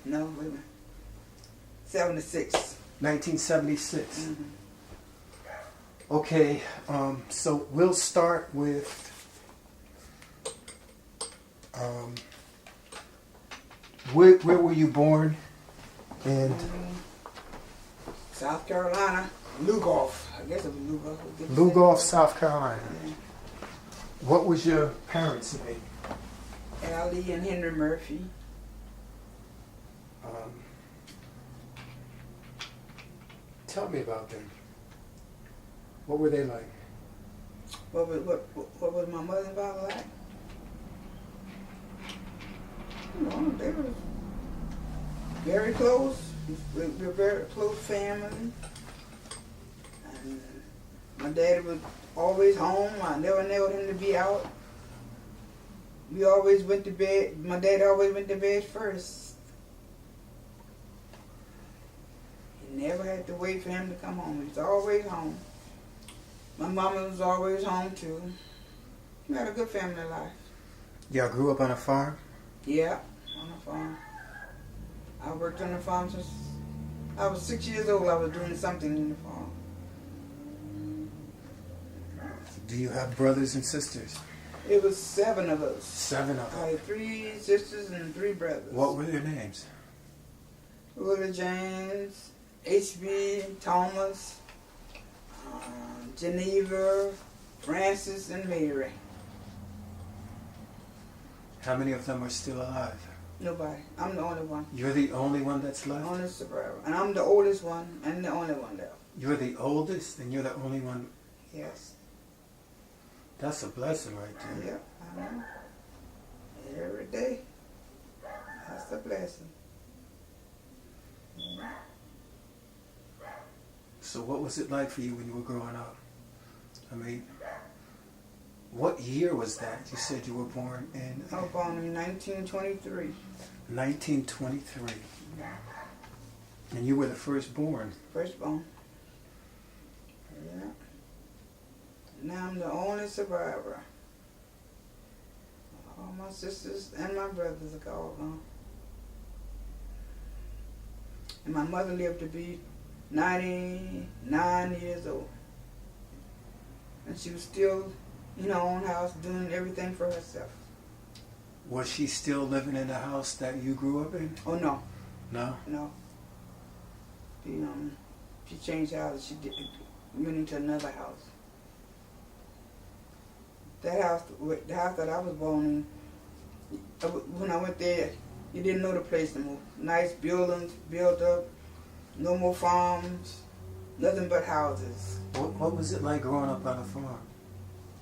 No, wait a minute. 76. 1976. Mm-hmm. Okay, so we'll start with where were you born? And South Carolina, Lugoff. I guess it was Lugoff. Lugoff, South Carolina. Yeah. What was your parents' name? Allie and Henry Murphy. Tell me about them. What were they like? What was my mother and father like? They were very close. We were a very close family. And my daddy was always home. I never knew him to be out. We always went to bed. My dad always went to bed first. He never had to wait for him to come home. He was always home. My mama was always home too. We had a good family life. Y'all grew up on a farm? Yeah, on a farm. I worked on the farm since I was 6 years old. I was doing something in the farm. Do you have brothers and sisters? It was 7 of us. 7 of them. I had 3 sisters and 3 brothers. What were their names? Willie James, H.B., Thomas, Geneva, Francis, and Mary. How many of them are still alive? Nobody. I'm the only one. You're the only one that's left? Only survivor. And I'm the oldest one and the only one left. You're the oldest and you're the only one? Yes. That's a blessing right there. Yep, I know. Every day. That's a blessing. Yeah. So what was it like for you when you were growing up? I mean, what year was that? You said you were born in... I was born in 1923. 1923. Yeah. And you were the firstborn. Firstborn. Yeah. Now I'm the only survivor. All my sisters and my brothers are all gone. And my mother lived to be 99 years old. And she was still in her own house doing everything for herself. Was she still living in the house that you grew up in? Oh, no. No? No. She changed houses. She went into another house. That house, the house that I was born in, when I went there, you didn't know the place no more. Nice buildings built up, no more farms, nothing but houses. What was it like growing up on a farm?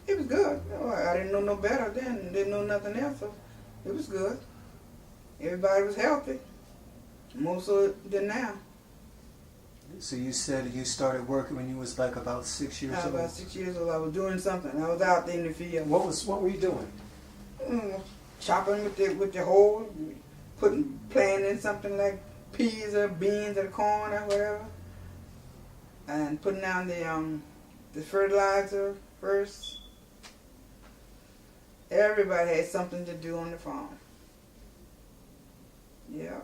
It was good. I didn't know no better then. Didn't know nothing else. So it was good. Everybody was healthy, more so than now. So you said you started working when you was like about 6 years I was old? about 6 years old. I was doing something. I was out there in the field. What were you doing? Chopping with the hoe, planting something like peas or beans or corn or whatever, and putting down the fertilizer first. Everybody had something to do on the farm. Yeah.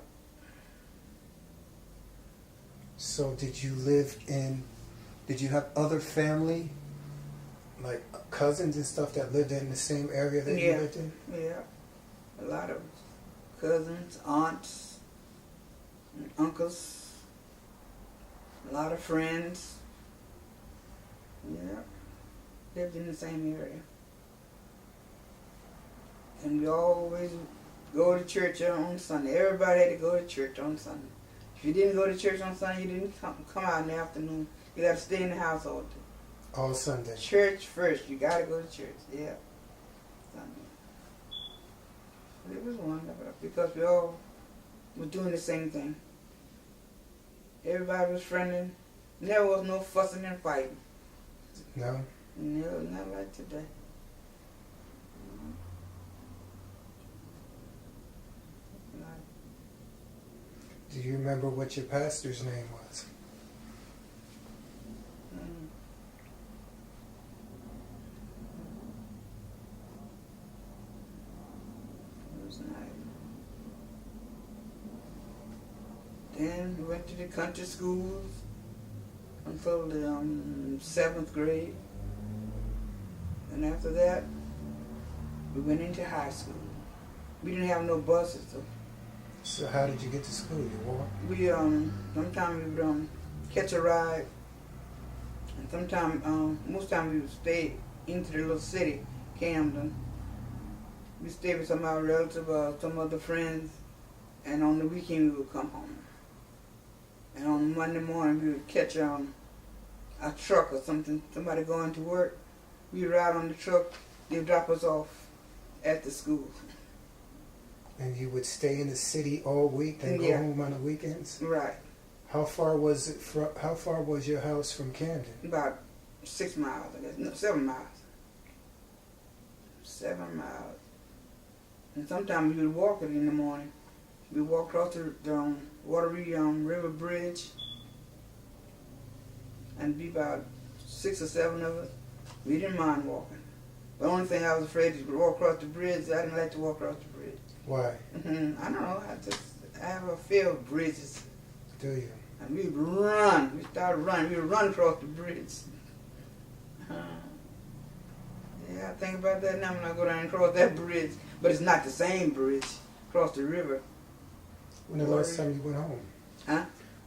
So did you have other family, like cousins and stuff that lived in the same area that you lived in? Yeah. A lot of cousins, aunts, and uncles, a lot of friends. Yeah. Lived in the same area. And we always go to church on Sunday. Everybody had to go to church on Sunday. If you didn't go to church on Sunday, you didn't come out in the afternoon. You got to stay in the house all day. All Sunday. Church first. You got to go to church. Yeah. Sunday. It was wonderful because we all were doing the same thing. Everybody was friendly. Never was no fussing and fighting. No? No, not like today. Do you remember what your pastor's name was? It was not. and we went to the country schools until the 7th grade. And after that, we went into high school. We didn't have no buses, So how did you get to school? You walked? we sometimes we would catch a ride, and sometimes most times we would stay into the little city, Camden. We stayed with some of our relatives or some other friends, and on the weekend we would come home. And on Monday morning we would catch a truck or something, somebody going to work. We'd ride on the truck, they'd drop us off at the school. And you would stay in the city all week and go home on the weekends? Right. How far was it from? How far was your house from Camden? About 6 miles, I guess. No, 7 miles. 7 miles. And sometimes we would walk it in the morning. We walked across the Wateree River Bridge, and be about 6 or 7 of us. We didn't mind walking. The only thing I was afraid is to walk across the bridge. I didn't like to walk across the bridge. Why? I don't know. I have a fear of bridges. Do you? And we'd run. We started running. We would run across the bridge. Yeah, I think about that now when I go down and cross that bridge. But it's not the same bridge. Across the river. When the last time you went home? Huh?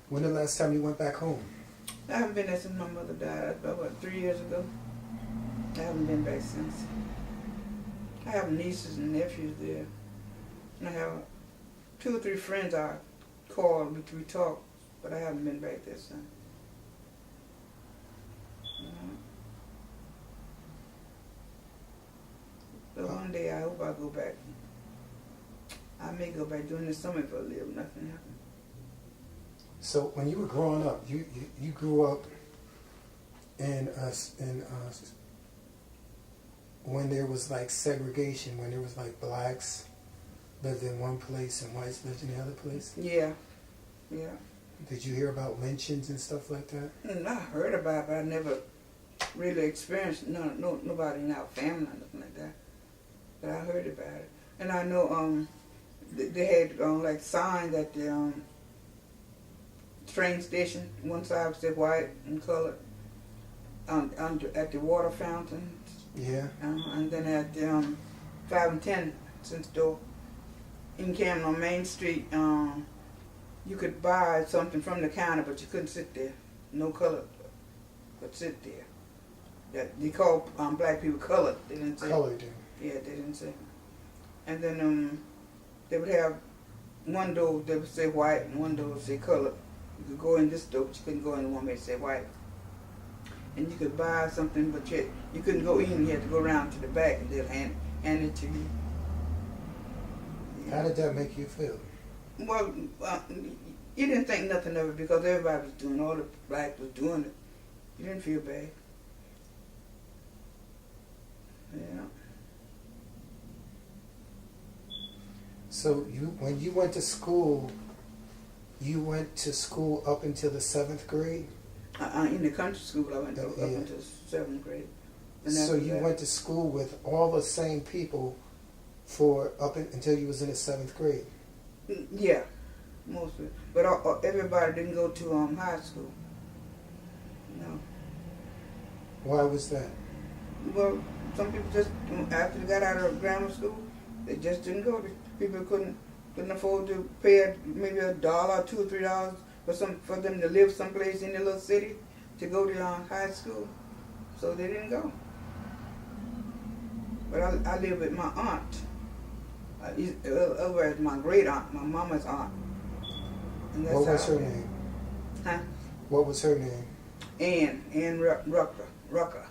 When the last time you went back home? I haven't been there since my mother died. About 3 years ago. I haven't been back since. I have nieces and nephews there. And I have 2 or 3 friends I call, which we talk, but I haven't been back there since. But one day I hope I go back. I may go back during the summer if I live. Nothing happened. So when you were growing up, you grew up in when there was like segregation, when there was like blacks lived in one place and whites lived in the other place? Yeah, yeah. Did you hear about lynchings and stuff like that? I heard about it, but I never really experienced nobody in our family or nothing like that. But I heard about it. And I know they had like signs at the train station. One side said white and colored at the water fountain. Yeah. And then at the 5 and 10 cent store in Camden on Main Street, you could buy something from the counter, but you couldn't sit there. No color could sit there. That they call black people colored. They didn't say Colored. Yeah, they didn't say. And then they would have one door that would say white and one door would say colored. You could go in this door, but you couldn't go in the one that say white. And you could buy something, but you couldn't go in. You had to go around to the back and they'll hand it to you. How did that make you feel? Well, you didn't think nothing of it because everybody was doing it. All the blacks was doing it. You didn't feel bad. Yeah. So when you went to school up until the 7th grade? In the country school, I went to up until 7th grade. So you went to school with all the same people until you was in the 7th grade? Yeah, mostly. But everybody didn't go to high school. No. Why was that? Well, some people just, after they got out of grammar school, they just didn't go. People couldn't afford to pay maybe $1, $2 or $3 for them to live someplace in the little city to go to high school. So they didn't go. But I lived with my aunt. Otherwise, my great aunt, my mama's aunt. And that's what was her name? Huh? What was her name? Ann Rucker.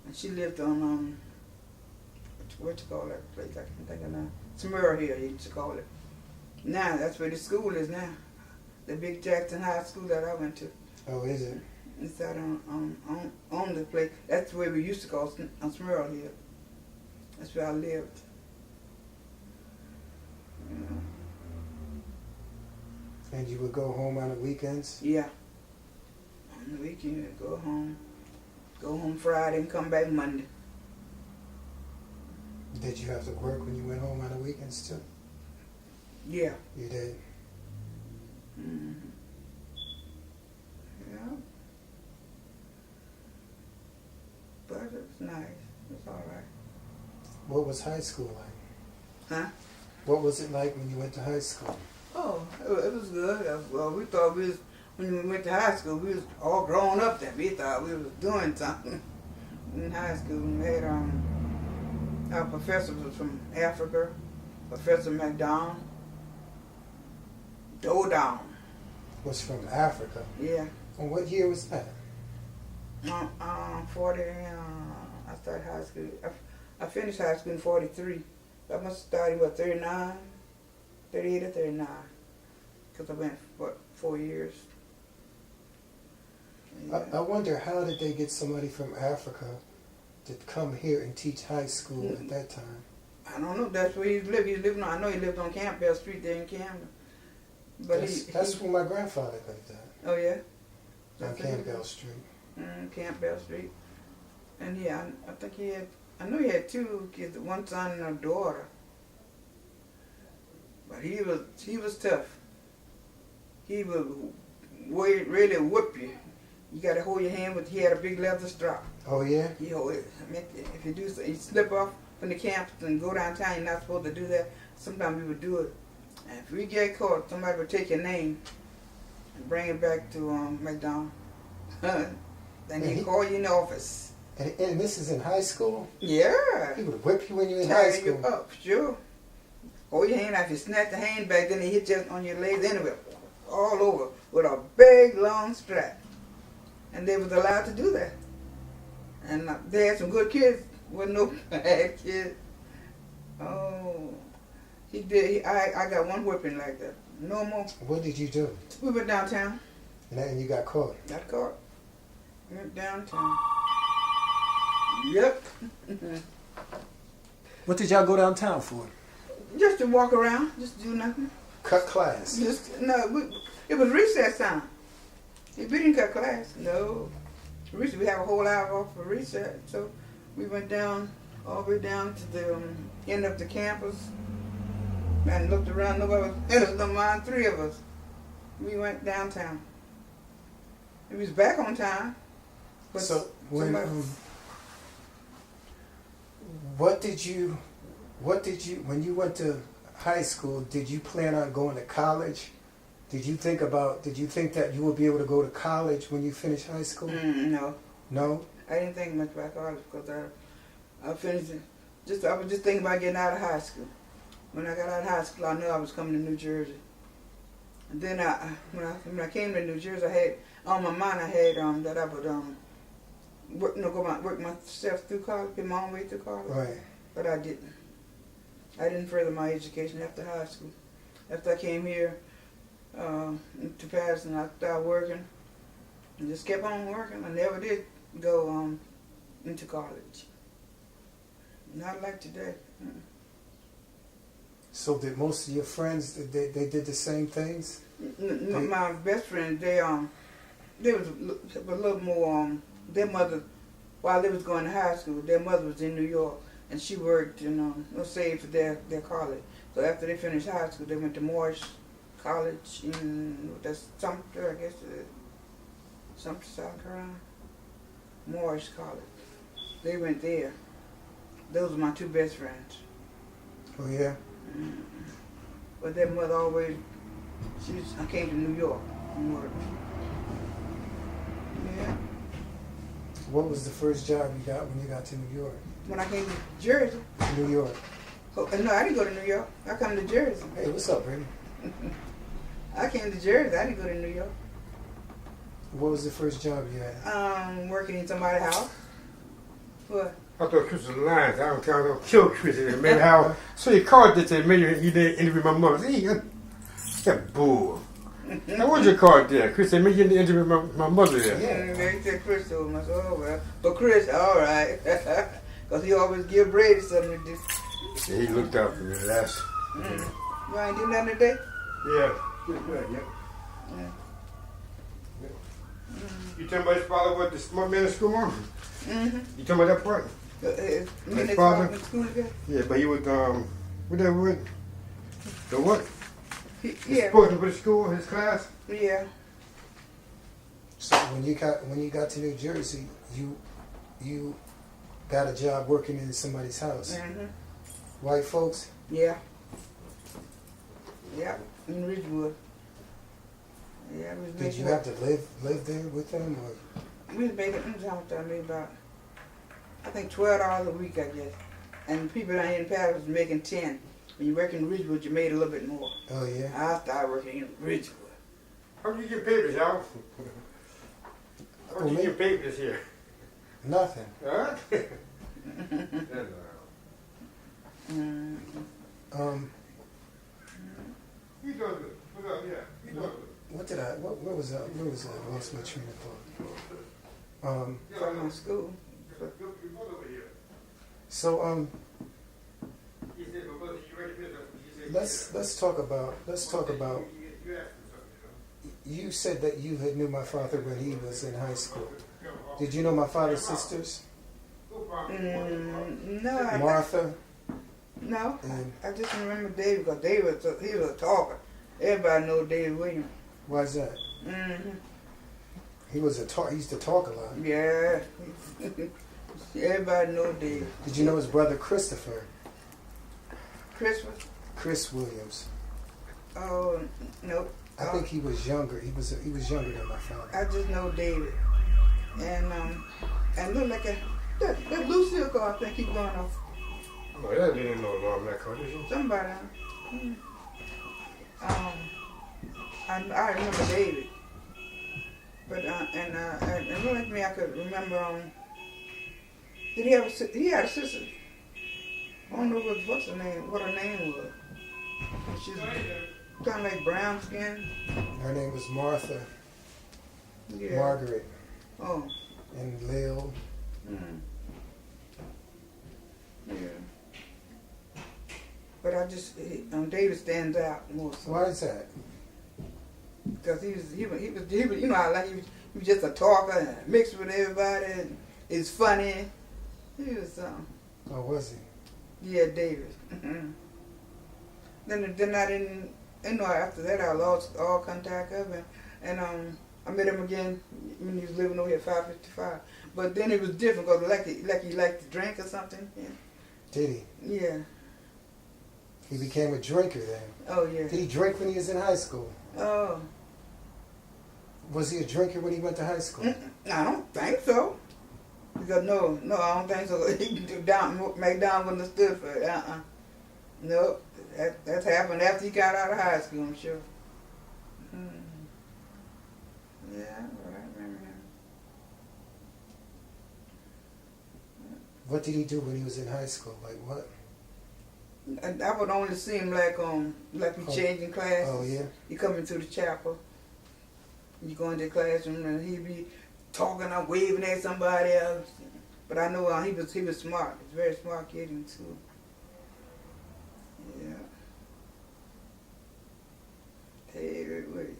And she lived on what you call that place? I can't think of now. Smurl Hill, you used to call it. Now that's where the school is now. The Big Jackson High School that I went to. Oh, is it? It's out on the place. That's where we used to call Smurl Hill. That's where I lived. Yeah. And you would go home on the weekends? Yeah. On the weekend, you'd go home. Go home Friday and come back Monday. Did you have to work when you went home on the weekends too? Yeah. You did? What was high school like? Huh? What was it like when you went to high school? Oh, it was good. Well, we thought when we went to high school, we was all grown up then. We thought we was doing something. In high school, we had, our professor was from Africa, Professor McDonald. Down. Was from Africa. Yeah. And what year was that? 40, I started high school. I finished high school in 43. I must have started, 39? 38 or 39. Because I went, 4 years. Yeah. I wonder, how did they get somebody from Africa to come here and teach high school at that time? I don't know. That's where he lived. I know he lived on Campbell Street there in Camden. But that's where my grandfather lived at. Oh, yeah? On Campbell Street. Campbell Street. And yeah, I think I know he had 2 kids, one son and a daughter. But he was tough. He would really whoop you. You got to hold your hand he had a big leather strap. Oh, yeah? He hold it. If you do so, you slip off from the campus and go downtown, you're not supposed to do that. Sometimes we would do it. And if we get caught, somebody would take your name and bring it back to McDonald. Then he'd call you in the office. And this is in high school? Yeah. He would whip you when you were in high school? Tie you up, sure. Hold your hand out. If you snatch the hand back, then he hit you on your legs anyway, all over, with a big, long strap. And they was allowed to do that. And they had some good kids. Wasn't no bad kids. Oh. He did. I got one whipping like that. No more. What did you do? We went downtown. And you got caught? Got caught. Went downtown. Yep. What did y'all go downtown for? Just to walk around. Just do nothing. Cut class? It was recess time. We didn't cut class. No. We have a whole hour off for recess. So we went down, all the way down to the end of the campus. And looked around, nobody was, there was no mind, 3 of us. We went downtown. It was back on time. But so when when you went to high school, did you plan on going to college? Did you think that you would be able to go to college when you finished high school? No. No? I didn't think much about college because I finished it. I was just thinking about getting out of high school. When I got out of high school, I knew I was coming to New Jersey. And then when I came to New Jersey, I had on my mind that I would work myself through college, get my own way through college. Right. But I didn't. I didn't further my education after high school. After I came here to Patterson, I started working and just kept on working. I never did go into college. Not like today. So did most of your friends, they did the same things? My best friend, they was a little more, their mother, while they was going to high school, their mother was in New York, and she worked, saved for their college. So after they finished high school, they went to Morris College in, Sumter, I guess, Sumter, South Carolina. Morris College. They went there. Those were my 2 best friends. Oh, yeah? But their mother always, I came to New York and worked. Yeah. What was the first job you got when you got to New York? When I came to Jersey. New York? Oh, no, I didn't go to New York. I come to Jersey. Hey, what's up, Brady? I came to Jersey. I didn't go to New York. What was the first job you had? Working in somebody's house. What? I thought Chris was lying. I don't care. I don't kill Chris. Man, how? So he called this and maybe he didn't interview my mother. See, that bull. Now, what's your card there? Chris said, maybe you didn't interview my mother there. Yeah, they said Chris told me. I said, oh, well. But Chris, all right. Because he always give Brady something to do. Yeah, he looked out for me. That's. You ain't do nothing today? Yeah. Good, yeah. You talking about his father, what, the smart man in school, Mom? Mm-hmm. You talking about that part? His father? In school again? Yeah, but he was, what that would? The what? Yeah. Supposed to go to school, his class? Yeah. So when you got to New Jersey, you got a job working in somebody's house. Mm-hmm. White folks? Yeah. Yeah, in Ridgewood. Yeah, we was Did making. you have to live there with them, or? We was making, how much I made about, I think $12 a week, I guess. And people down here in Paris was making 10. When you work in Ridgewood, you made a little bit more. Oh yeah. I started working in Ridgewood. How do you get papers, y'all? How do you get papers here? Nothing. Huh? Mm. You doing good. What's up? Yeah. You doing good. Where was I? I lost my train of thought. From my school. So let's talk about. You said that you had knew my father when he was in high school. Did you know my father's sisters? No, Martha. no. And I just remember David because David, he was a talker. Everybody knows David Williams. why is that? Mm-hmm. He was he used to talk a lot. Yeah. Everybody knows David. Did you know his brother Christopher? Christmas? Chris Williams. Oh, no. I think he was younger. He was younger than my father. I just know David. And look like that Lucille car, I think he's going off. No, that didn't know mom that car, did you? Somebody. I remember David. But and look like me, I could remember. Did he have he had a sister? I don't know what her name was. She's kind of like brown skin. Her name was Martha. Yeah. Margaret. Oh. And Lil. Mm. Yeah. But David stands out more so. Why is that? Because he was you know how like he was just a talker and mixed with everybody and it's funny. He was Oh, was he? yeah, David. Then I didn't after that I lost all contact of him and I met him again when he was living over here at 555. But then it was different because like he liked to drink or something. Yeah. Did he? Yeah. He became a drinker then. Oh yeah. Did he drink when he was in high school? Oh. Was he a drinker when he went to high school? I don't think so. Because no, I don't think so. McDonald wouldn't have stood for it. No, that's happened after he got out of high school, I'm sure. Yeah, I remember him. What did he do when he was in high school? Like what? I would only see him like he changing classes. Oh yeah. He coming to the chapel. You go into the classroom and he'd be talking or waving at somebody else. But I know he was smart. He's a very smart kid too. Yeah. David Williams.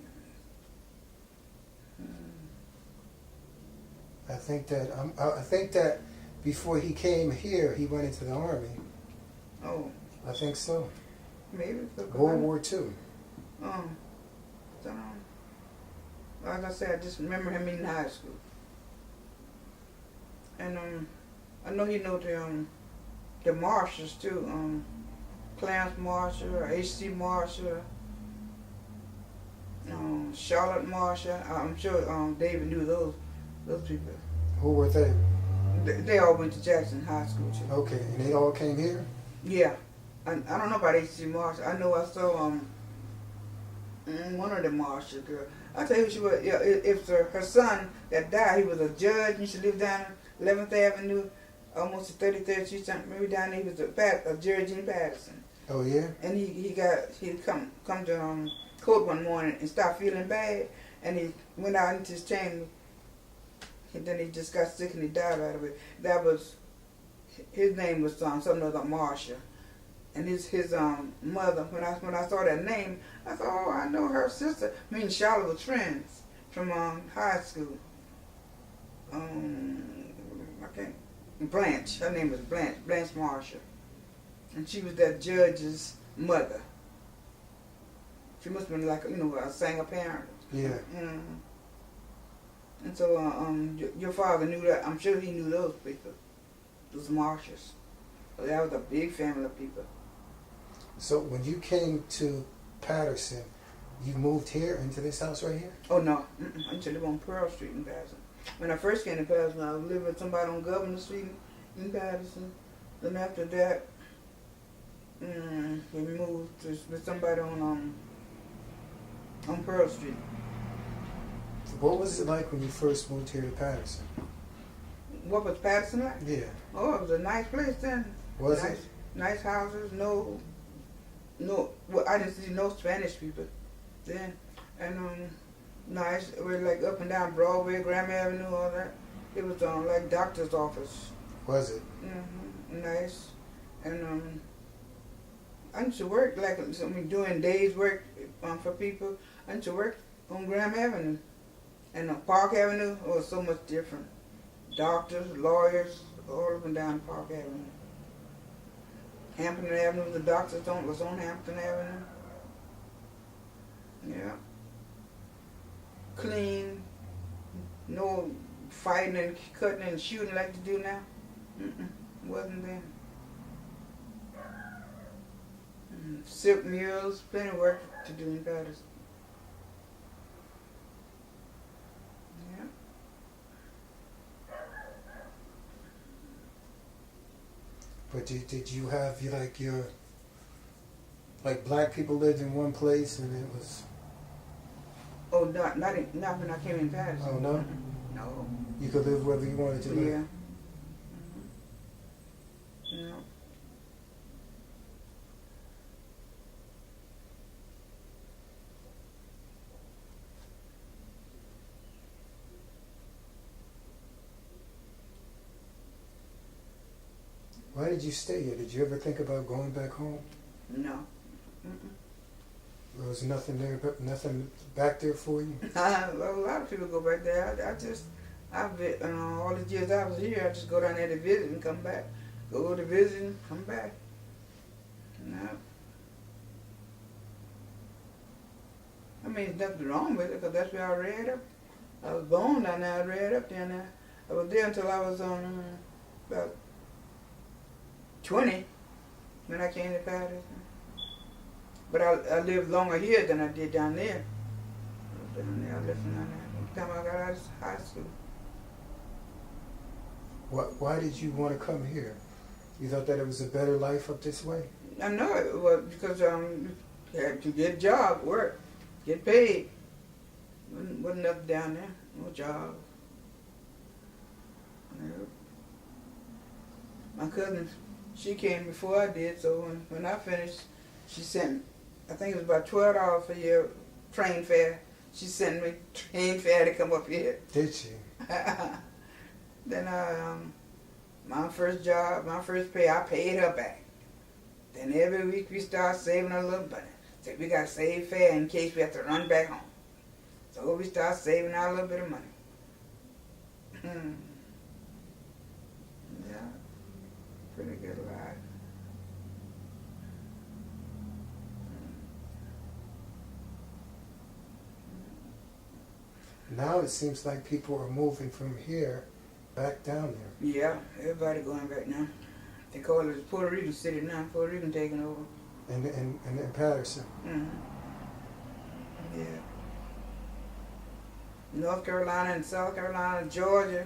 I think that before he came here, he went into the army. Oh. I think so. Maybe. World War II. Like I said, I just remember him in high school. And I know he know the Marshalls too. Clarence Marshall, H.C. Marshall, Charlotte Marshall. I'm sure David knew those people. Who were they? They all went to Jackson High School too. Okay, and they all came here? Yeah. I don't know about H.C. Marshall. I know I saw one of the Marshall girls. I tell you who she was. Yeah, if her son that died, he was a judge and she lived down 11th Avenue, almost to 33rd Street, maybe down there. He was a Judge in Patterson. Oh yeah. And he come to court one morning and started feeling bad, and he went out into his chamber. And then he just got sick and he died right away. That was his name was something other Marsha, and his mother. When I saw that name, I thought, oh, I know her sister. Me and Charlotte was friends from high school. Blanche. Her name was Blanche Marshall, and she was that judge's mother. She must have been like a single parent. Yeah. And so your father knew that. I'm sure he knew those people. was Marshes. So that was a big family of people. So when you came to Patterson, you moved here into this house right here? Oh no, I used to live on Pearl Street in Patterson. When I first came to Patterson, I was living with somebody on Governor Street in Patterson. Then after that, we moved with somebody on Pearl Street. What was it like when you first moved here to Patterson? What was Patterson like? Yeah. Oh, it was a nice place then. Was nice, it? Nice houses, no, well, I didn't see no Spanish people then. And nice, we're like up and down Broadway, Graham Avenue, all that. It was like doctor's office. Was it? Nice. And I used to work like doing days work for people. I used to work on Graham Avenue. And Park Avenue was so much different. Doctors, lawyers, all up and down Park Avenue. Hampton Avenue, the doctor's was on Hampton Avenue. Yeah. Clean. No fighting and cutting and shooting like they do now. Wasn't there. Silk mills, plenty of work to do in Patterson. Yeah. But did you have like black people lived in one place and it was? Oh, not when I came in Patterson. Oh no. No. You could live wherever you wanted to live. Yeah. No. Why did you stay here? Did you ever think about going back home? No. There was nothing there, nothing back there for you? A lot of people go back there. I've been, all the years I was here, I just go down there to visit and come back. Go to visit and come back. No. I mean, there's nothing wrong with it, because that's where I read up. I was born down there, I read up down there. I was there until I was about 20 when I came to Patterson. But I lived longer here than I did down there. I lived down there from the time I got out of high school. Why did you want to come here? You thought that it was a better life up this way? I know it was because you had to get a job, work, get paid. Wasn't nothing down there, no job. Nope. My cousin, she came before I did, so when I finished, she sent me, I think it was about $12 for your train fare. She sent me train fare to come up here. Did she? Then my first job, my first pay, I paid her back. Then every week we start saving a little money. So we got to save fare in case we have to run back home. So we start saving our little bit of money. Yeah, pretty good life. Now it seems like people are moving from here back down there. Yeah, everybody going back now. They call it Puerto Rican City now. Puerto Rican taking over. And in Patterson. Yeah. North Carolina and South Carolina, Georgia,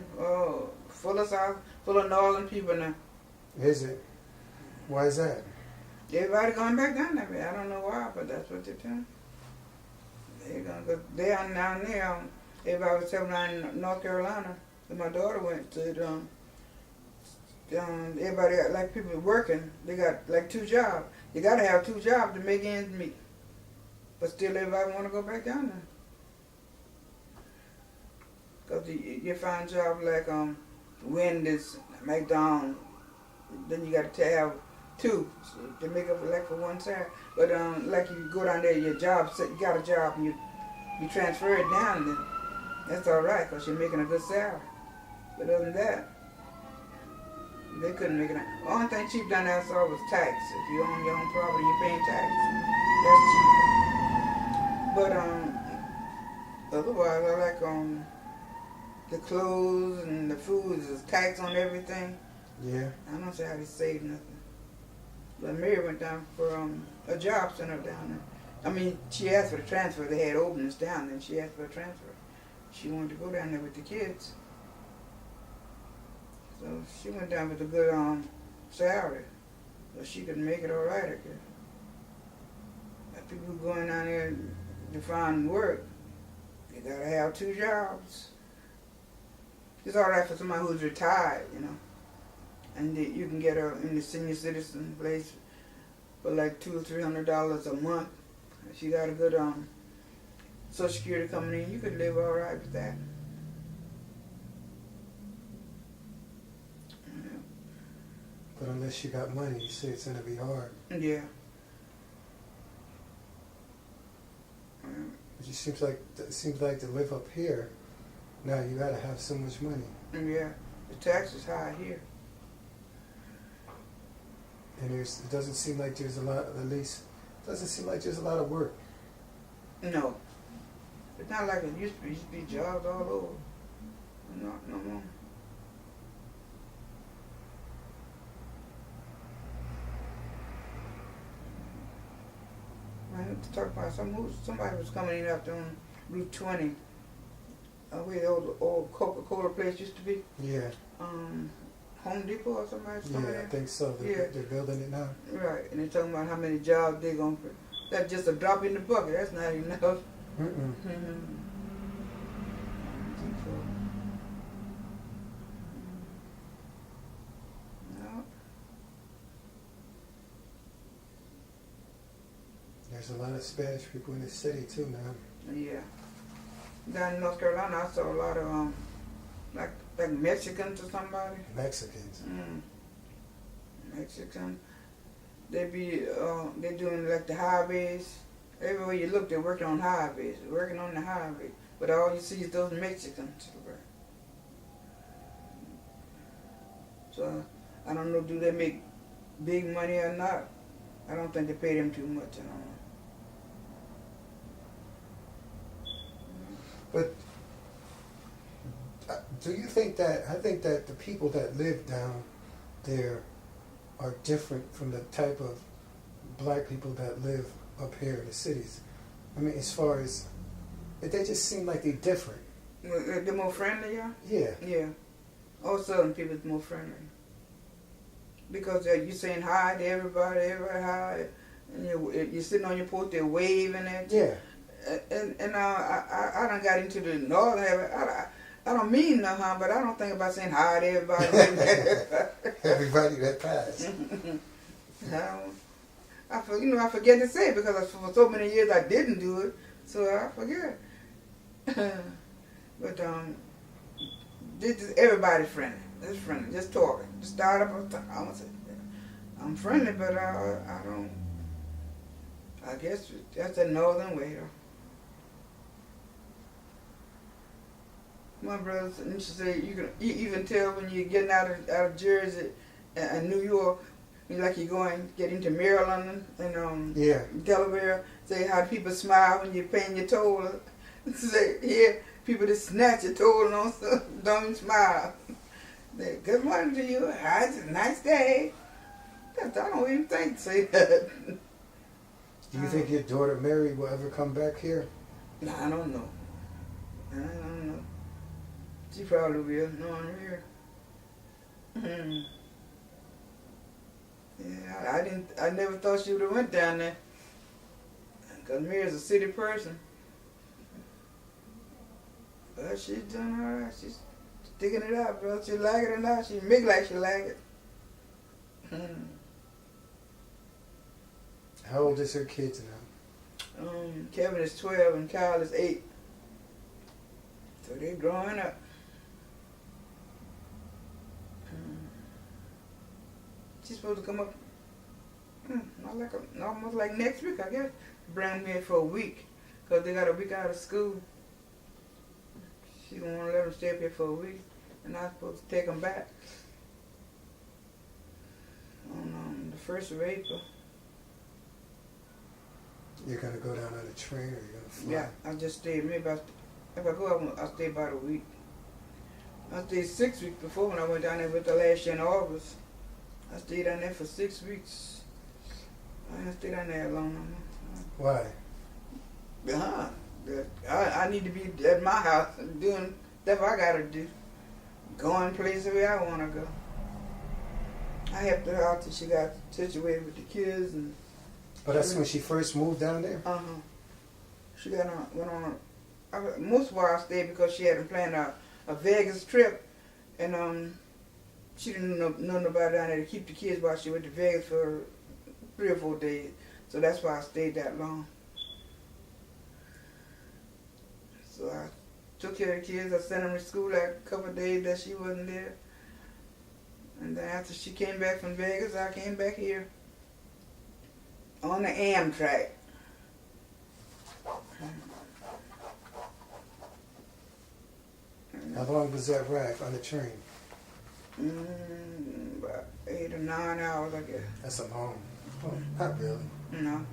full of northern people now. Is it? Why is that? Everybody going back down there. I don't know why, but that's what they're doing. They're gonna go down there. Everybody was telling me in North Carolina that my daughter went to. Everybody got, like people working. They got like 2 jobs. You got to have 2 jobs to make ends meet. But still, everybody want to go back down there. Because you find jobs like Wendy's, McDonald's. Then you got to have 2 to make up for one side. But like you go down there, your job, you got a job and you transfer it down, then that's all right because you're making a good salary. But other than that, they couldn't make it out. The only thing cheap down there I saw was tax. If you own your own property, you're paying tax. That's cheap. But otherwise, I like the clothes and the food. There's tax on everything. Yeah. I don't see how they saved nothing. But Mary went down for a job center down there. I mean, she asked for the transfer. They had openings down there, and she asked for a transfer. She wanted to go down there with the kids. So she went down with a good salary. So she could make it all right, I guess. People going down there to find work, they gotta have 2 jobs. It's all right for somebody who's retired, you know. And you can get her in the senior citizen place for like $200 or $300 a month. If you got a good Social Security coming in, you could live all right with that. Yeah. But unless you got money, you say it's gonna be hard. Yeah. It seems like to live up here, now you gotta have so much money. Yeah. The tax is high here. And it doesn't seem like there's a lot, at least, doesn't seem like there's a lot of work. No. It's not like it used to be. It used to be jobs all over. Not no more. I had to talk about somebody was coming in after on Route 20, where the old Coca-Cola place used to be. Yeah. Home Depot or somebody's coming in. Yeah, I think so. They're building it now. Right, and they're talking about how many jobs they're going to. That's just a drop in the bucket. That's not enough. Mm-mm. No. There's a lot of Spanish people in the city too now. Yeah. Down in North Carolina, I saw a lot of like Mexicans or somebody. Mexicans. Mexican. They doing like the highways. Everywhere you look, they're working on highways, working on the highway. But all you see is those Mexicans. So I don't know, do they make big money or not? I don't think they pay them too much. I don't know. But do you think that, I think that the people that live down there are different from the type of black people that live up here in the cities? I mean, as far as, they just seem like they're different. They're more friendly, yeah? Yeah. Yeah. All Southern people is more friendly. Because you're saying hi to everybody hi. And you're sitting on your porch, they're waving at you. Yeah. And I done got into the northern area. I don't mean no harm, but I don't think about saying hi to everybody. Everybody that passed. I forget to say it because for so many years I didn't do it, so I forget. But everybody's friendly. It's friendly. Just talking. Just start up. I'm friendly, but I don't. I guess that's the northern way, though. My brothers used to say you can tell when you're getting out of Jersey and New York, like you're going get into Maryland and Delaware. Say how people smile when you're paying your toll. Say here people just snatch your toll on stuff, don't even smile. They, good morning to you. Hi, it's a nice day. I don't even think to say that. Do you think your daughter Mary will ever come back here? No, I don't know. I don't know. She probably will. No, I'm here. Yeah, I never thought she would have went down there. Because Mary's a city person. But she's doing all right. She's sticking it out, bro. She like it or not. She make like she like it. How old is her kids now? Kevin is 12 and Kyle is 8. So they're growing up. She's supposed to come up almost like next week, I guess. Bring them here for a week. Because they got a week out of school. She's going to let them stay up here for a week. And I'm supposed to take them back on the 1st of April. You're going to go down on a train or you're going to fly? Yeah, I just stay. Maybe if I go, I'll stay about a week. I stayed 6 weeks before when I went down there with the last year in August. I stayed down there for 6 weeks. I didn't stay down there long no more. Why? I need to be at my house doing stuff I gotta do. Going places where I wanna go. I helped her out till she got situated with the kids and But that's when she first moved down there? she went on most of why I stayed because she hadn't planned a Vegas trip and she didn't know nobody down there to keep the kids while she went to Vegas for 3 or 4 days. So that's why I stayed that long. So I took care of the kids. I sent them to school like a couple of days that she wasn't there. And then after she came back from Vegas, I came back here on the Amtrak. How long was that ride on the train? About 8 or 9 hours, I guess. That's a long. Oh, not really. No,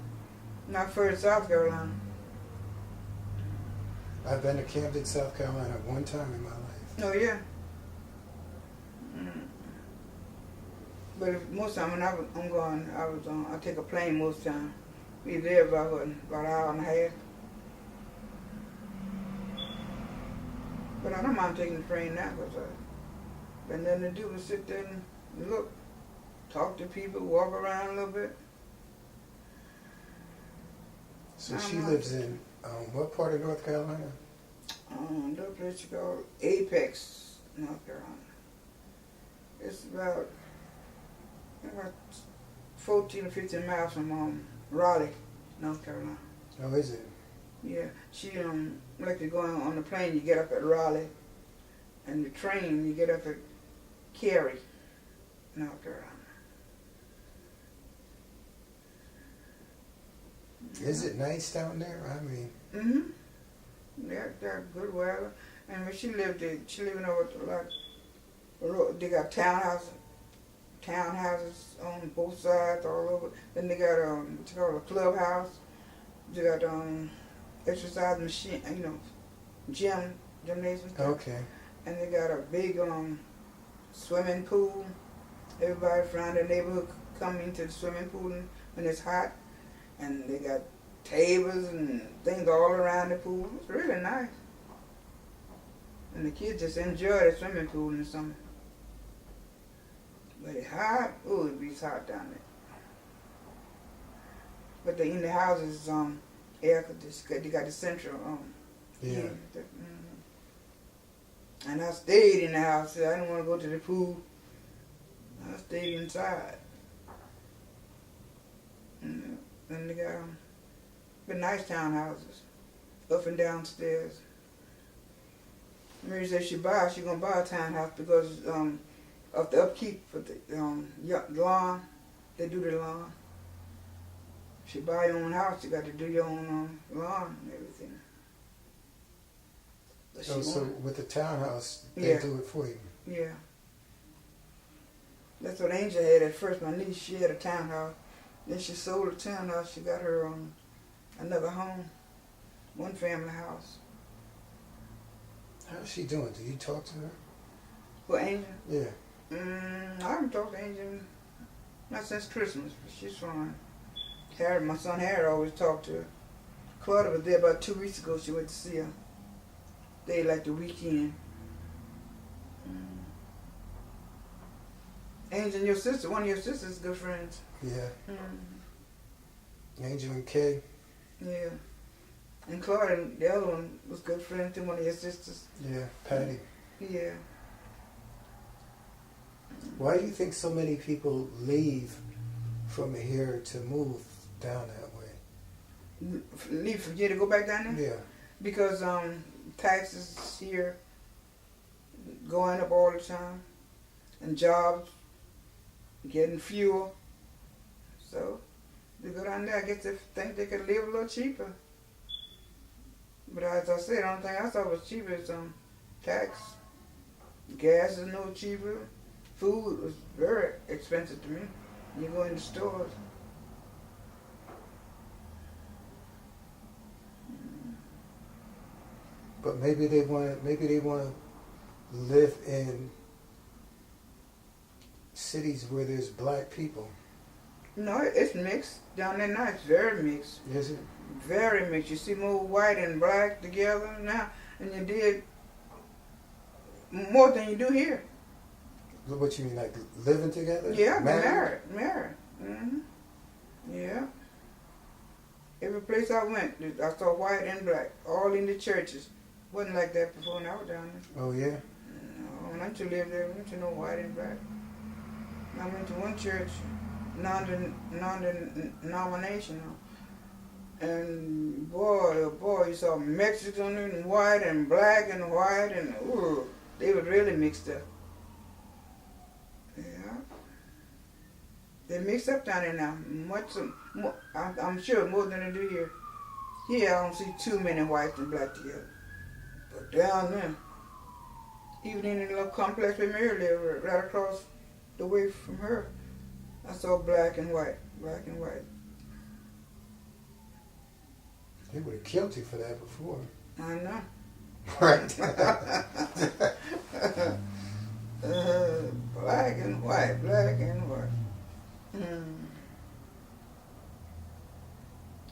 not further South Carolina. I've been to Camden, South Carolina one time in my life. Oh yeah. But most time when I'm going, I take a plane most time. Be there about an hour and a half. But I don't mind taking the train now because got nothing to do but sit there and look, talk to people, walk around a little bit. So she lives in what part of North Carolina? The place called Apex, North Carolina. It's about 14 or 15 miles from Raleigh, North Carolina. Oh, is it? Yeah, she like to go on the plane. You get up at Raleigh, and the train you get up at Cary, North Carolina. Is it nice down there? I mean. They're good weather. And when she lived there, she living over they got townhouses on both sides all over. Then they got what's called a clubhouse. They got exercise machine, gymnasium. Okay. And they got a big swimming pool. Everybody from the neighborhood come into the swimming pool when it's hot. And they got tables and things all around the pool. It's really nice. And the kids just enjoy the swimming pool in the summer. But it's hot. Oh, it be hot down there. But in the houses, air conditioning. They got the central. Yeah. And I stayed in the house. I didn't want to go to the pool. I stayed inside. And they got nice townhouses, up and downstairs. Mary said she gonna buy a townhouse because of the upkeep for the lawn. They do the lawn. If you buy your own house, you got to do your own lawn and everything. So with the townhouse, they do it for you. Yeah. That's what Angel had at first. My niece, she had a townhouse. Then she sold the townhouse. She got her another home, one family house. How's she doing? Do you talk to her? Well, Angel? Yeah. I haven't talked to Angel not since Christmas, but she's fine. Harry, my son Harry always talked to her. Claudia was there about 2 weeks ago. She went to see her. They like the weekend. Angel and your sister, one of your sisters, good friends. Yeah. Angel and Kay. Yeah. And Claudia, the other one, was good friends to one of your sisters. Yeah, Patty. Yeah. Why do you think so many people leave from here to move down that way? Leave from here to go back down there? Yeah. Because taxes here going up all the time, and jobs getting fewer. So they go down there. I guess they think they could live a little cheaper. But as I said, the only thing I thought was cheaper is tax. Gas is no cheaper. Food was very expensive to me. You go in the stores. But maybe they want to live in cities where there's black people? No, it's mixed down there now. It's very mixed. Is it? Very mixed. You see more white and black together now, and you did more than you do here. What you mean, like living together? Yeah, married. Mm-hmm. Yeah. Every place I went, I saw white and black, all in the churches. Wasn't like that before when I was down there. Oh, yeah? No, when I used to live there, I went to no white and black. I went to one church, non-denominational, and boy, oh boy, you saw Mexican and white and black and white, and ooh, they were really mixed up. Yeah. They mix up down there now. More, I'm sure more than they do here. Here I don't see too many whites and black together. But down there, even in the little complex where Mary lived, right across the way from her, I saw black and white. They would have killed you for that before. I know. Right. Black and white.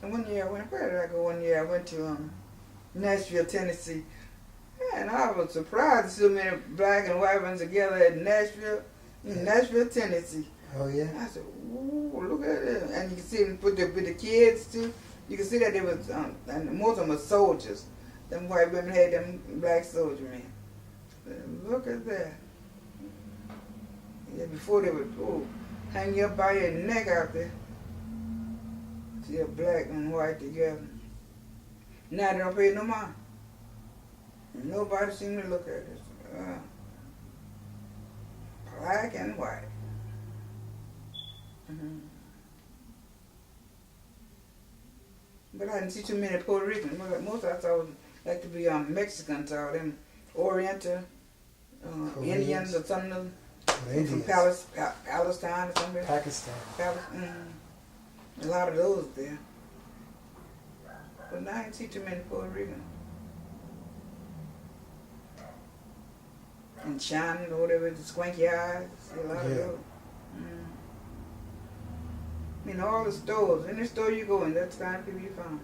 And one year where did I go? One year I went to Nashville, Tennessee. And I was surprised to see so many black and white ones together at Nashville, Tennessee. Oh, yeah? I said, ooh, look at it. And you can see them with the kids, too. You can see that they was, and most of them were soldiers. Them white women had them black soldier men. Look at that. Yeah, before they would hang you up by your neck out there. See a black and white together. Now they don't pay no mind. Nobody seem to look at it. Black and white. Mm-hmm. But I didn't see too many Puerto Ricans. Most I thought would like to be Mexicans or them Oriental, Indians or something from Palestine or something. Pakistan. A lot of those there. But now I didn't see too many Puerto Ricans. And shining or whatever, the squinky eyes. See a lot of those. I mean, all the stores. Any store you go in, that's the kind of people you find.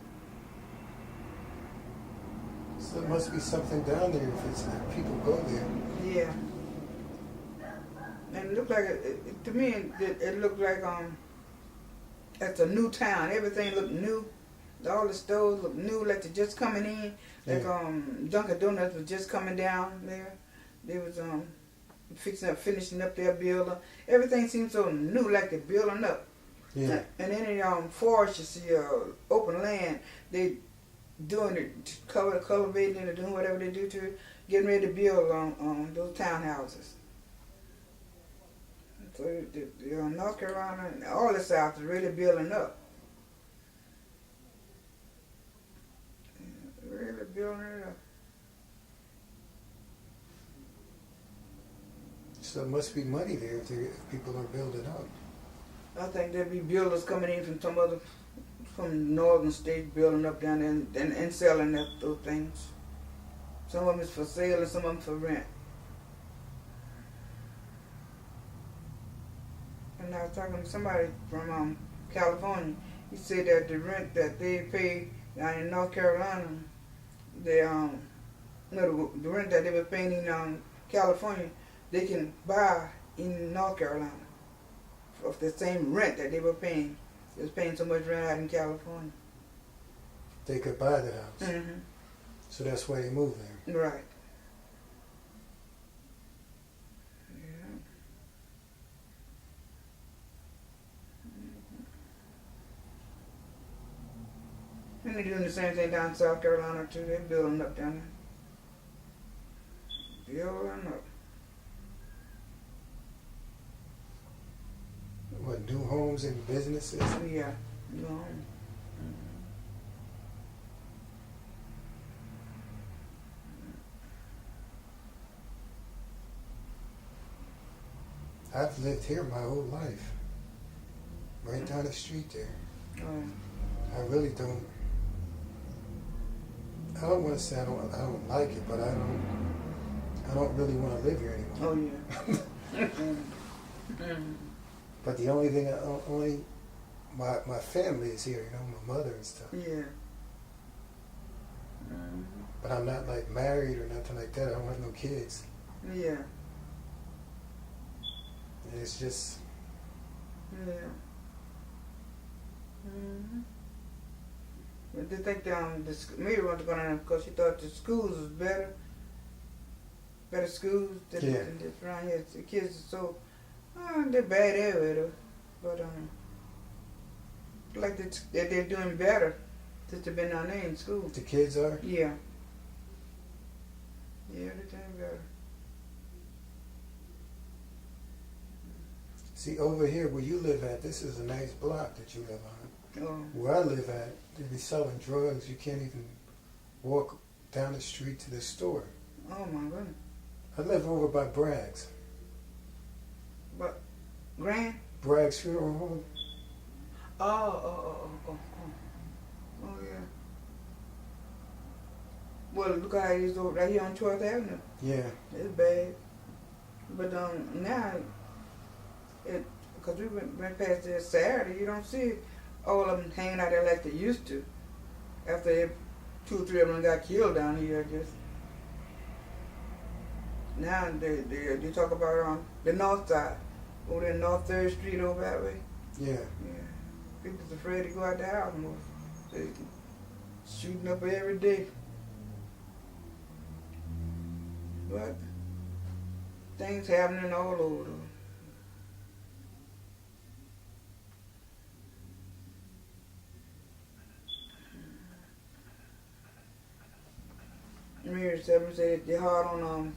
So there must be something down there if people go there. Yeah. And it looked like, to me, it looked like it's a new town. Everything looked new. All the stores looked new, like they're just coming in. Like Dunkin' Donuts was just coming down there. They was finishing up their building. Everything seemed so new, like they're building up. Yeah. And any forest you see, open land, they doing it, cultivating it, or doing whatever they do to it, getting ready to build on those townhouses. So North Carolina and all the South is really building up. Really building it up. So there must be money there if people are building up. I think there'd be builders coming in from northern states building up down there and selling those things. Some of them is for sale and some of them for rent. And I was talking to somebody from California. He said that the rent that they pay down in North Carolina, the rent that they were paying in California, they can buy in North Carolina. Of the same rent that they were paying. They was paying so much rent out in California. They could buy the house. Mm-hmm. So that's why they moved there. Right. Yeah. Mm-hmm. And they're doing the same thing down in South Carolina too. They're building up down there. Building up. What, new homes and businesses? Yeah. New homes. I've lived here my whole life. Right down the street there. I really don't. I don't want to say I don't like it, but I I don't really want to live here anymore. Oh yeah. Mm. But the only thing, my family is here, you know, my mother and stuff. Yeah. Mm. But I'm not like married or nothing like that. I don't have no kids. Yeah. And it's just, Yeah. Mm-hmm. But they think Mary wanted to go down because she thought the schools was better schools than this around here. The kids are so, they're bad everywhere though. But like that they're doing better since they've been down there in school. the kids are. Yeah. Yeah, they're doing better. See, over here where you live at, this is a nice block that you live on. Oh. Where I live at, they be selling drugs. You can't even walk down the street to the store. Oh my goodness. I live over by Bragg's. But Grand? Bragg's Funeral Home. Oh yeah. Well, look how it is over right here on 12th Avenue. Yeah. It's bad. But now, because we went past there Saturday, you don't see all of them hanging out there like they used to. After 2 or 3 of them got killed down here, I guess. Now they talk about the north side, over there North 3rd Street over that way. Yeah. Yeah. People's afraid to go out the house more. They shooting up every day. But things happening all over. Mary said they're hard on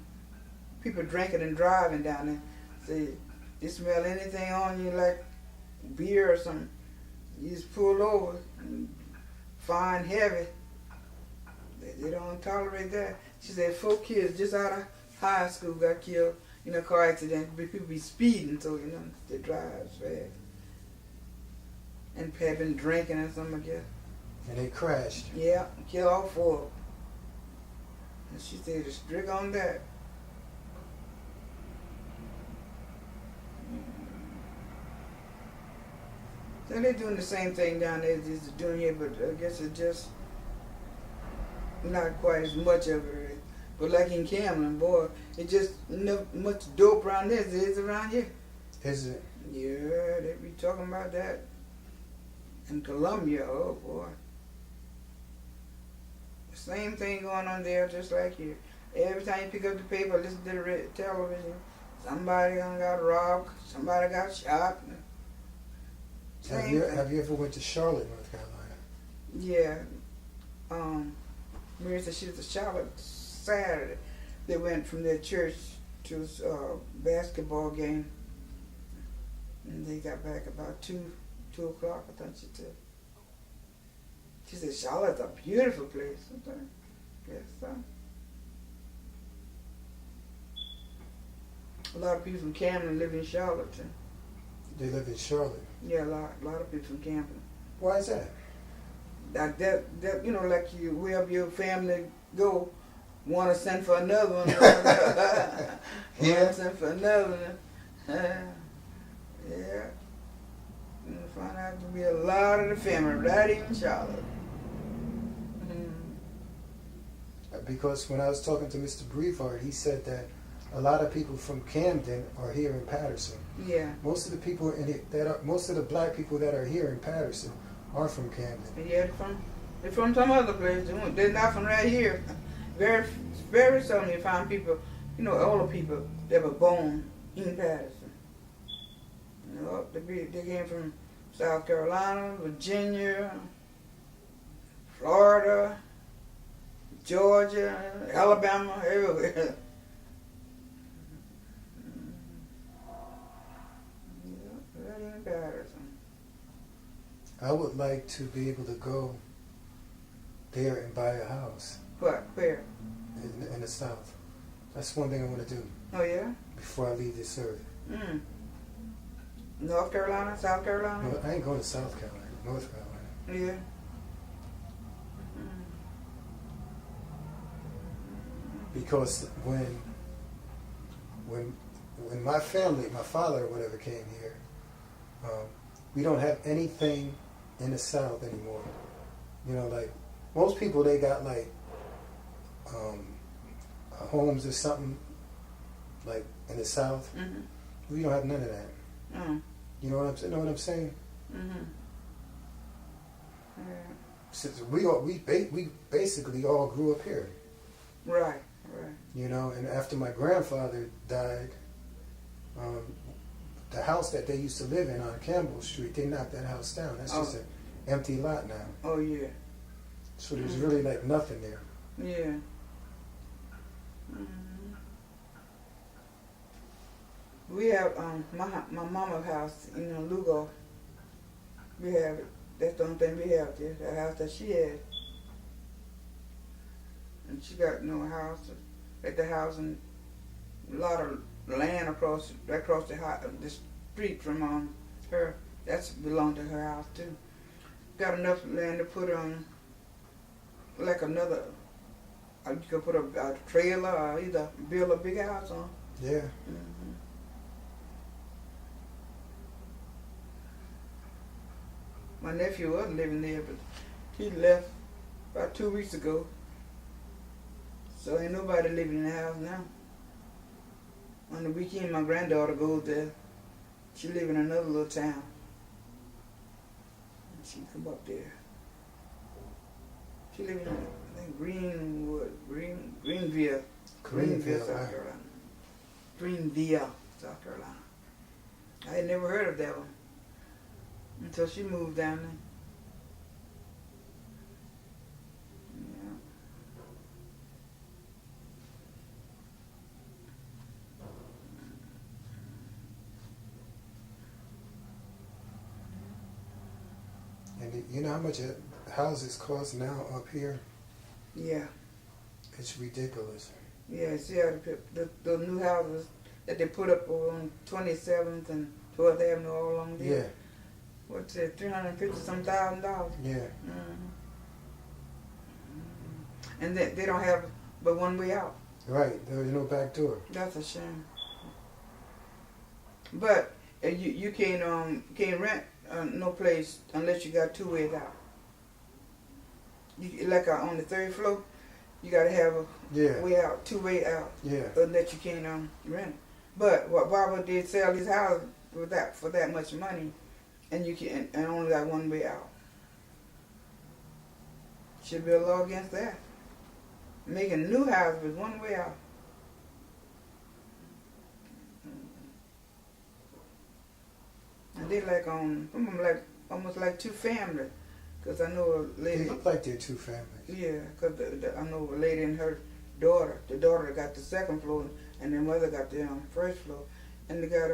people drinking and driving down there. Say they smell anything on you like beer or something, you just pull over and fine heavy. They don't tolerate that. She said 4 kids just out of high school got killed in a car accident. People be speeding, so you know they drive fast. And had been drinking or something, I guess. And they crashed. Yeah, killed all 4. And she said it's strict on that. So they're doing the same thing down there as they're doing here, but I guess it's just not quite as much of it. But like in Cameron, boy, it's just not much dope around there as there is around here. Is it? Yeah, they be talking about that. In Columbia, oh boy. The same thing going on there just like here. Every time you pick up the paper, listen to the television, somebody got robbed, somebody got shot. Have you ever went to Charlotte, North Carolina? Yeah. Mary said she was to Charlotte Saturday. They went from their church to a basketball game. And they got back about 2 o'clock, I think she said. She said Charlotte's a beautiful place. I think. Yes, so. A lot of people from Camden live in Charlotte too. They live in Charlotte. Yeah, a lot of people from Camden. Why is that? That you know, like wherever your family go, one to send for another one. Yeah. Send for another one. Yeah. You find out to be a lot of the family right in Charlotte. Because when I was talking to Mr. Briefard, he said that a lot of people from Camden are here in Patterson. Yeah. Most of the people most of the black people that are here in Patterson are from Camden. Yeah, they're from some other place. They're not from right here. Very, very seldom you find people, you know, older people that were born in Patterson. You know, they came from South Carolina, Virginia, Florida, Georgia, Alabama, everywhere. Yeah, right in Patterson. I would like to be able to go there and buy a house. What? Where? In the South. That's one thing I want to do. Oh, yeah? Before I leave this earth. Mm. North Carolina? South Carolina? No, I ain't going to South Carolina. North Carolina. Yeah. Because when when my family, my father or whatever came here, we don't have anything in the South anymore. You know, like most people, they got like homes or something like in the South. We don't have none of that. You know what I'm saying? Know what I'm saying? Since we basically all grew up here. Right. You know, and after my grandfather died, the house that they used to live in on Campbell Street, they knocked that house down. That's just an empty lot now. Oh yeah. So there's really like nothing there. Yeah. We have my mama's house in Lugo. We have it. That's the only thing we have there. The house that she had, and she got no house at the house and a lot of land across the street from her. That's belonged to her house too. Got enough land to put like another. You could put a trailer or either build a big house on. Yeah. My nephew was living there, but he left about 2 weeks ago. So ain't nobody living in the house now. On the weekend, my granddaughter goes there. She live in another little town. And she come up there. She live in, I think, Greenville, South Carolina. Greenville, South Carolina. I had never heard of that one until she moved down there. And you know how much houses cost now up here? Yeah. It's ridiculous. Yeah, see how the new houses that they put up on 27th and 12th Avenue all along there? Yeah. What's it, $350,000? Yeah. And they don't have but one way out. Right. There's no back door. That's a shame. But you can't rent no place unless you got two ways out. You, like on the third floor, you gotta have a way out, two-way out. Yeah. Unless you can't rent it. But why would they sell these houses for that much money, and you can and only got one way out? Should be a law against that. Making new houses with one way out. And they like some of them like almost like two families. Cause I know a lady. They look like they're two families. Yeah, cause I know a lady and her daughter. The daughter got the second floor, and the mother got the first floor. And they got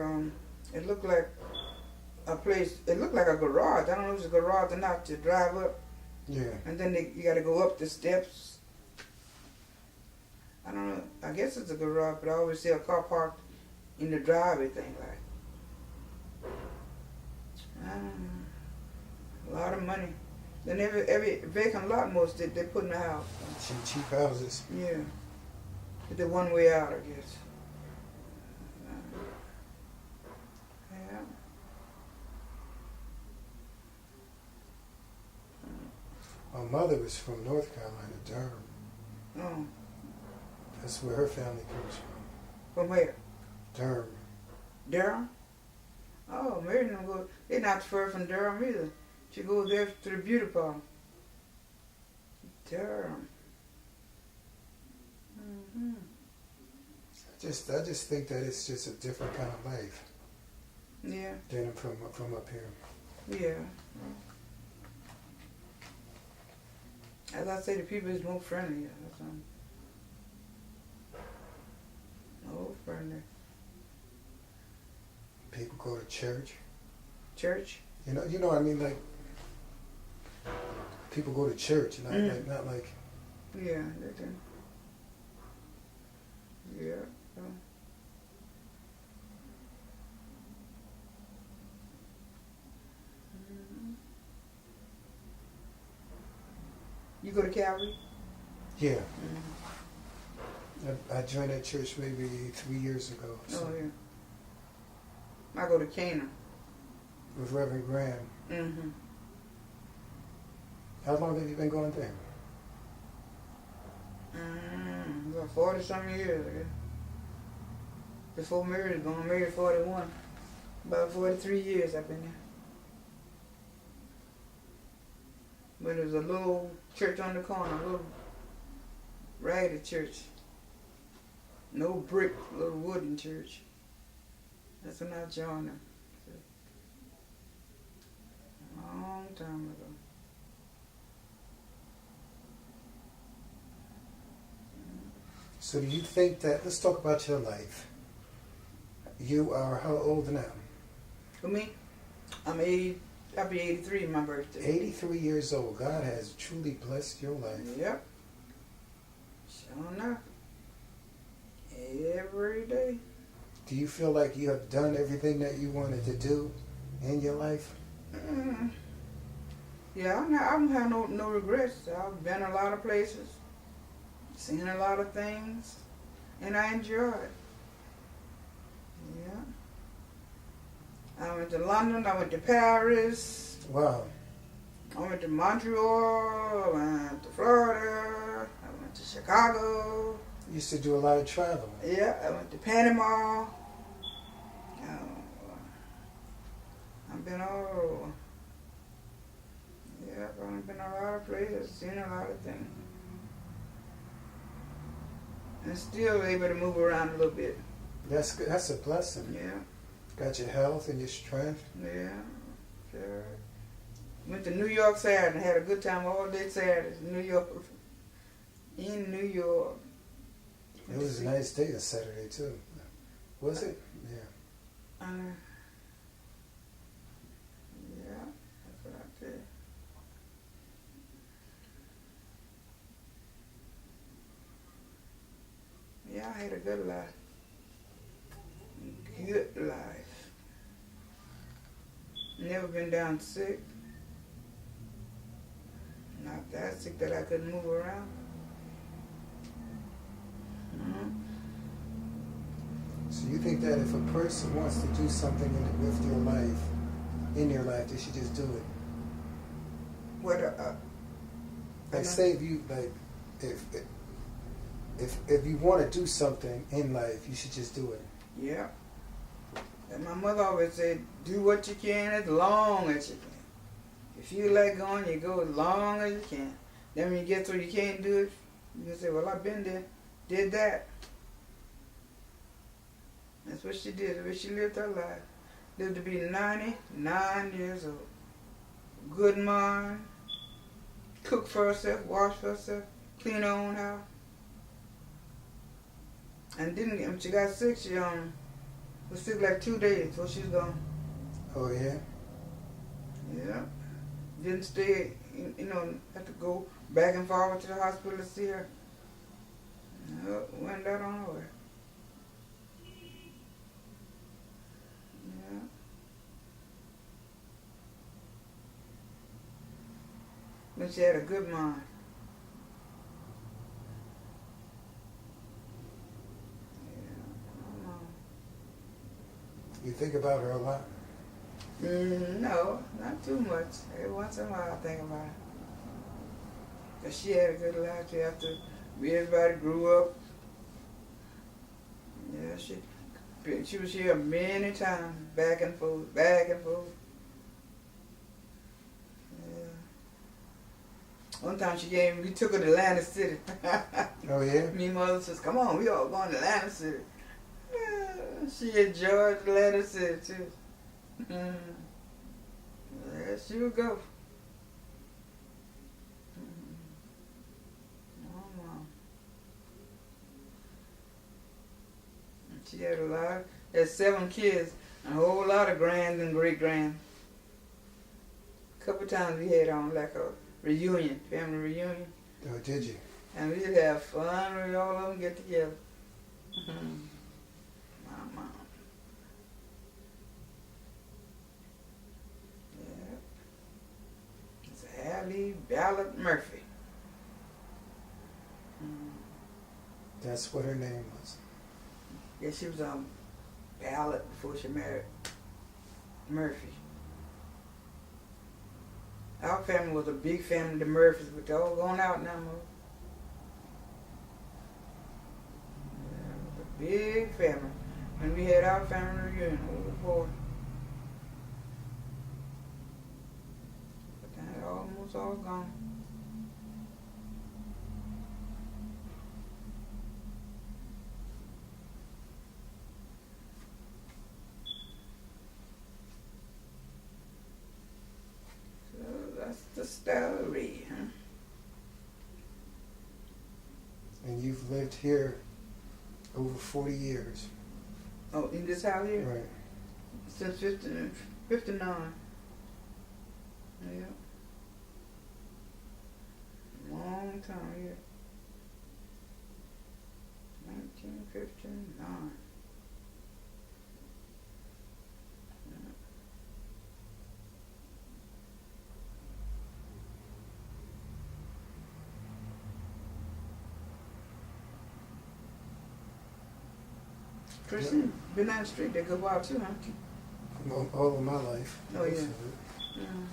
it looked like a place. It looked like a garage. I don't know if it's a garage or not to drive up. Yeah. And then you got to go up the steps. I don't know. I guess it's a garage, but I always see a car parked in the driveway thing like. I don't know. A lot of money. Then every vacant lot most they put in the house. Cheap houses. Yeah. It's the one way out, I guess. Yeah. My mother was from North Carolina, Durham. Oh. That's where her family comes from. From where? Durham. Durham? Oh, Mary don't go. They're not far from Durham either. She goes there to the beauty parlor. Durham. Mm-hmm. I just think that it's just a different kind of life. Yeah. Than from up here. Yeah. As I say, the people is more friendly. That's more friendly. People go to church. Church? You know what I mean? Like, people go to church, not like. Yeah, they do. Yeah. You go to Calvary? Yeah. I joined that church maybe 3 years ago. So, Oh, yeah. I go to Cana. with Reverend Graham. Mm-hmm. How long have you been going there? About 40-something years, I guess. Before marriage, going married 41. About 43 years I've been there. But it was a little church on the corner, a little raggedy church. No brick, little wooden church. That's when I joined them. A long time ago. So do you think that, let's talk about your life. You are how old now? For me, I'm 80, I'll be 83 my birthday. 83 years old. God has truly blessed your life. Yep. Sure enough. Every day. Do you feel like you have done everything that you wanted to do in your life? Yeah, I don't have no regrets. I've been a lot of places, seen a lot of things, and I enjoy it. Yeah. I went to London, I went to Paris, Wow. I went to Montreal, I went to Florida, I went to Chicago. You used to do a lot of traveling. Yeah, I went to Panama. I've been all over. Yeah, I've been a lot of places, seen a lot of things. And still able to move around a little bit. That's good. That's a blessing. Yeah, Got your health and your strength. yeah, sure. Went to New York Saturday and had a good time all day Saturday in New York. In New York. It was a nice day on Saturday too. Was it? Yeah. Yeah, that's what I did. Yeah, I had a good life. Good life. Never been down sick. Not that sick that I couldn't move around. So you think that if a person wants to do something with your life, in your life, they should just do it? What? Like say if you if you want to do something in life, you should just do it. Yeah. And my mother always said, do what you can as long as you can. If you like going, you go as long as you can. Then when you get to you can't do it, you can say, well, I've been there, did that. That's what she did. That's what she lived her life. Lived to be 99 years old. Good mind. Cook for herself, wash for herself, clean her own house. And when she got sick, she was sick like 2 days before she was gone. Oh yeah? Yeah. Didn't stay, had to go back and forward to the hospital to see her. No, went out on her way. Yeah. But she had a good mind. You think about her a lot? No, not too much. Every once in a while I think about it. Cause she had a good life. Everybody grew up. Yeah, she was here many times, back and forth, back and forth. Yeah. One time we took her to Atlantic City. Oh yeah? Me and mother says, come on, we all going to Atlantic City. She enjoyed Atlantic City too. Yeah, she would go. Oh, Mom. She had 7 kids, a whole lot of grands and great grands. A couple times we had on like a reunion, family reunion. Oh, did you? And we'd have fun when all of them get together. My mom. Yeah. It's Allie Ballard Murphy. That's what her name was. Yeah, she was Ballard before she married Murphy. Our family was a big family, the Murphys, but they're all going out now, Mo. Yeah, it was a big family. When we had our family reunion, oh boy. But they're almost all gone. So that's the story, huh? And you've lived here over 40 years. Oh, in this house here? Right. Since 59. Yeah. Long time, yeah. 1959. Yeah. Christian, been down the street there a good while too, huh? All of my life. Oh, yeah. Most of it. Mm.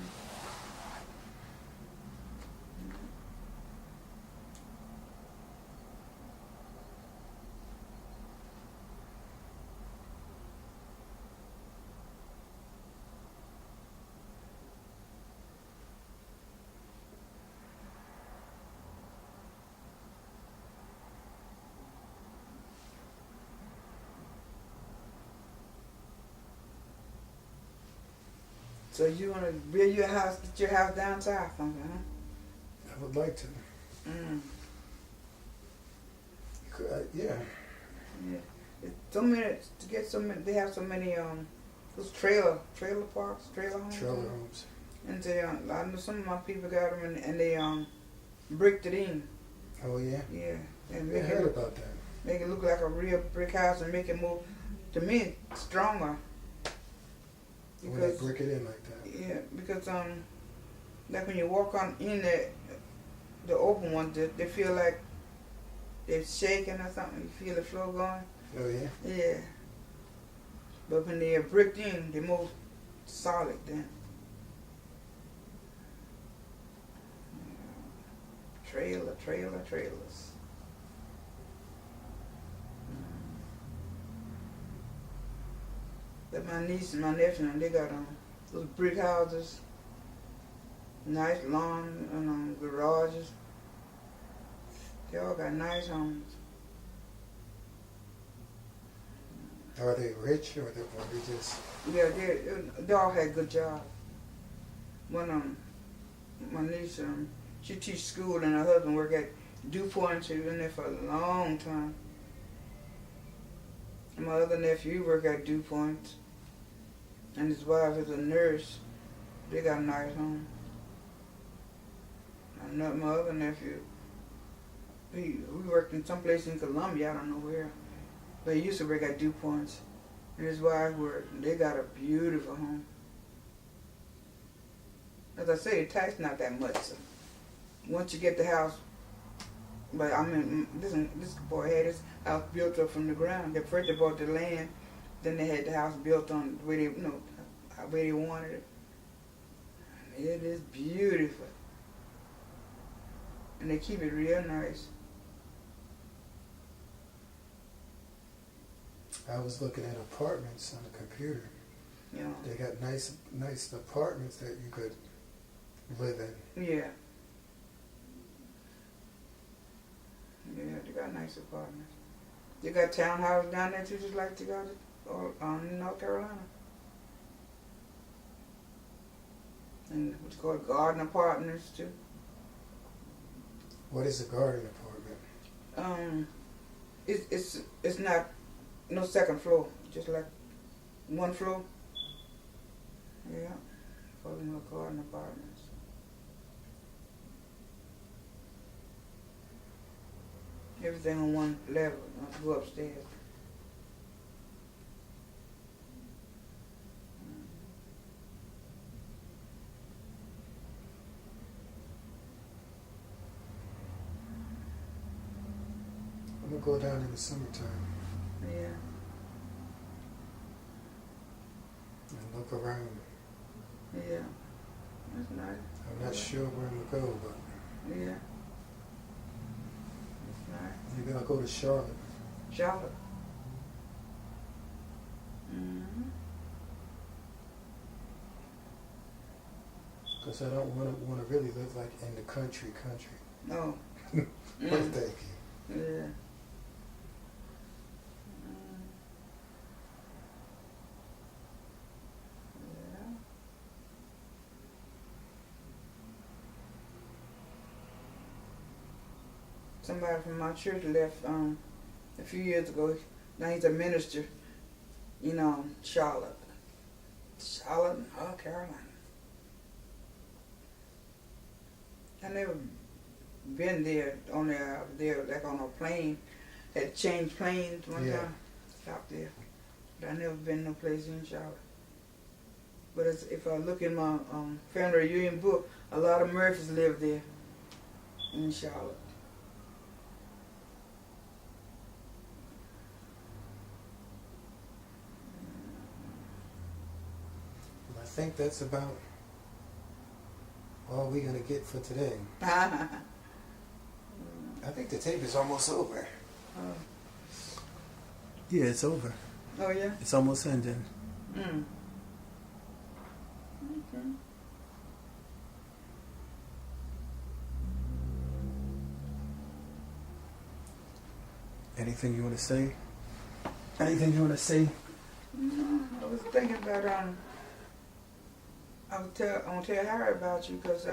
So you want to build your house, get your house down south, something, huh? I would like to. Mm. Yeah. Yeah. It's so many to get so many. They have so many those trailer parks, trailer homes. Trailer homes. And they I know some of my people got them and they bricked it in. Oh, yeah? Yeah. And I make heard it about that. make it look like a real brick house and make it more, to me, stronger. When they brick it in like that. Yeah, because like when you walk on in the open ones, they feel like they're shaking or something. You feel the flow going. Oh, yeah? Yeah. But when they're bricked in, they're more solid then. Yeah. Trailers. But my niece and my nephew, they got those brick houses, nice lawn and garages. They all got nice homes. Are they rich or they just... Yeah, they all had good jobs. One my niece she teach school and her husband work at DuPont. She was in there for a long time. And my other nephew work at DuPont, and his wife is a nurse. They got a nice home. And my other nephew, we worked in some place in Columbia, I don't know where, but he used to work at DuPont. And his wife worked. They got a beautiful home. As I say, the tax not that much. So once you get the house, but I mean, this boy had his house built up from the ground. They first they bought the land, then they had the house built on the way they, way they wanted it. It is beautiful, and they keep it real nice. I was looking at apartments on the computer. You know. They got nice apartments that you could live in. Yeah. Yeah, they got nice apartments. They got townhouses down there too, just like they got in North Carolina. And what's called garden apartments too. What is a garden apartment? It's not no second floor, just like one floor. Yeah, call them garden apartments. Everything on one level, not go upstairs. I'm gonna go down in the summertime Yeah. and look around. Yeah. That's nice. I'm not sure where I'm gonna go, but Yeah. That's nice. maybe I'll go to Charlotte. Charlotte. Mm-hmm. Because I don't want to really live like in the country. No. But thank you. Yeah. Yeah. Somebody from my church left a few years ago. Now he's a minister, Charlotte, North Carolina. I never been there on there like on a plane. Had changed planes one Yeah. time. Stopped there. But I never been no place in Charlotte. But if I look in my family reunion book, a lot of Murphys live there in Charlotte. I think that's about all we're gonna get for today. I think the tape is almost over. Oh. Yeah, it's over. Oh yeah. It's almost ending. Mm. Okay. Anything you want to say? Anything you want to say? No, I was thinking about I gonna tell Harry about you because